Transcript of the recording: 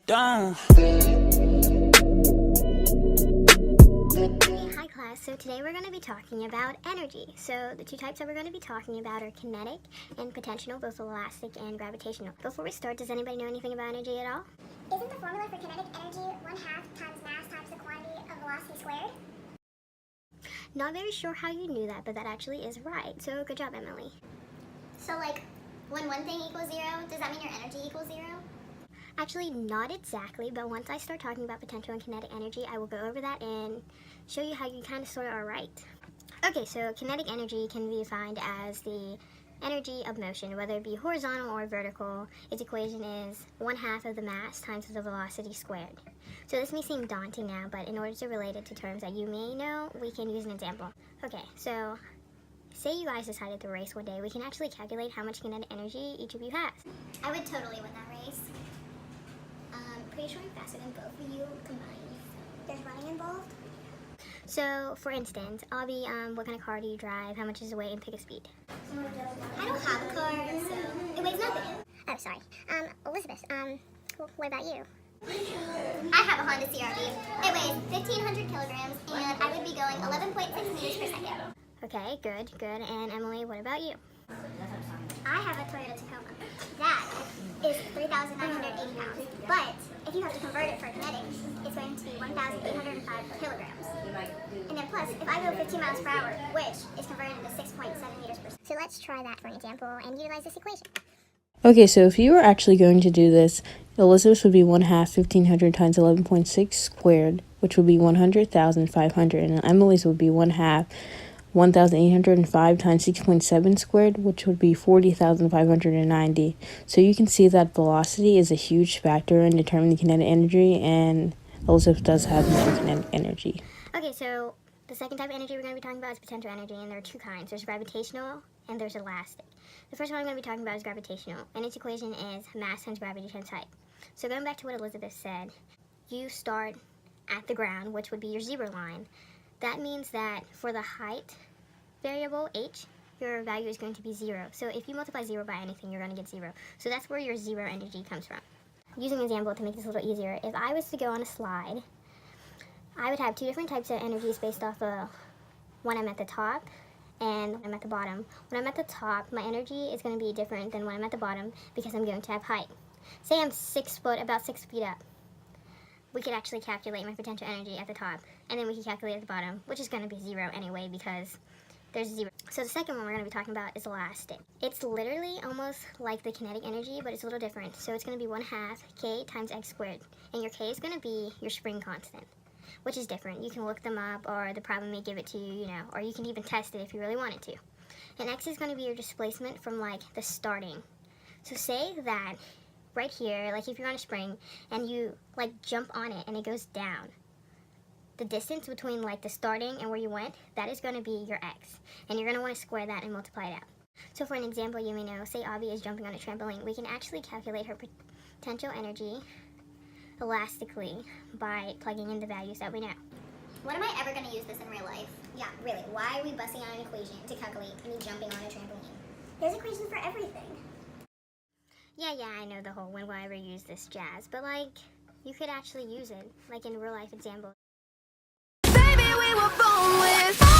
down. Hi class, so today we're going to be talking about energy. So the two types that we're going to be talking about are kinetic and potential, both elastic and gravitational. Before we start, does anybody know anything about energy at all? Isn't the formula for kinetic energy 1/2 times mass times the quantity of velocity squared? Not very sure how you knew that, but that actually is right. So good job, Emily. So like, when one thing equals 0, does that mean your energy equals 0? Actually, not exactly, but once I start talking about potential and kinetic energy, I will go over that and show you how you kind of sort of are right. Okay, so kinetic energy can be defined as the energy of motion, whether it be horizontal or vertical. Its equation is 1/2 of the mass times the velocity squared. So this may seem daunting now, but in order to relate it to terms that you may know, we can use an example. Okay, so say you guys decided to race one day, we can actually calculate how much kinetic energy each of you has. I would totally win that race. Pretty sure I'm faster than both of you combined. There's running involved? So, for instance, I'll be, what kind of car do you drive? How much is the weight? And pick a speed. I don't have a car, so it weighs nothing. Oh, sorry. Elizabeth, what about you? I have a Honda CRV. It weighs 1,500 kilograms, and I would be going 11.6 meters per second. Okay, good. And Emily, what about you? I have a Toyota Tacoma. That is 3,980 pounds. But if you have to convert it for kinetics, it's going to be 1,805 kilograms. And then plus, if I go 15 miles per hour, which is converted into 6.7 meters per second. So let's try that for an example and utilize this equation. Okay, so if you were actually going to do this, Elizabeth would be 1/2 1,500 times 11.6 squared, which would be 100,500, and Emily's would be 1/2 1,805 times 6.7 squared, which would be 40,590. So you can see that velocity is a huge factor in determining kinetic energy, and Elizabeth does have more kinetic energy. Okay, so the second type of energy we're going to be talking about is potential energy, and there are two kinds. There's gravitational and there's elastic. The first one I'm going to be talking about is gravitational, and its equation is mass times gravity times height. So going back to what Elizabeth said, you start at the ground, which would be your zero line. That means that for the height variable, h, your value is going to be 0. So if you multiply 0 by anything, you're going to get 0. So that's where your zero energy comes from. Using an example to make this a little easier, if I was to go on a slide, I would have two different types of energies based off of when I'm at the top and when I'm at the bottom. When I'm at the top, my energy is going to be different than when I'm at the bottom because I'm going to have height. Say I'm about 6 feet up. We could actually calculate my potential energy at the top, and then we can calculate at the bottom, which is going to be 0 anyway because there's 0. So the second one we're going to be talking about is elastic. It's literally almost like the kinetic energy, but it's a little different. So it's going to be 1/2 k times x squared, and your k is going to be your spring constant, which is different. You can look them up, or the problem may give it to you, or you can even test it if you really wanted to. And x is going to be your displacement from like the starting. So say that right here, like if you're on a spring and you like jump on it and it goes down, the distance between like the starting and where you went, that is going to be your x, and you're going to want to square that and multiply it out. So for an example, you may know, say Avi is jumping on a trampoline, we can actually calculate her potential energy elastically by plugging in the values that we know. When am I ever going to use this in real life? Yeah, really. Why are we busting out an equation to calculate me jumping on a trampoline? There's equations for everything. Yeah, I know the whole when will I ever use this jazz, but like, you could actually use it, like in real life examples. Baby, we were born with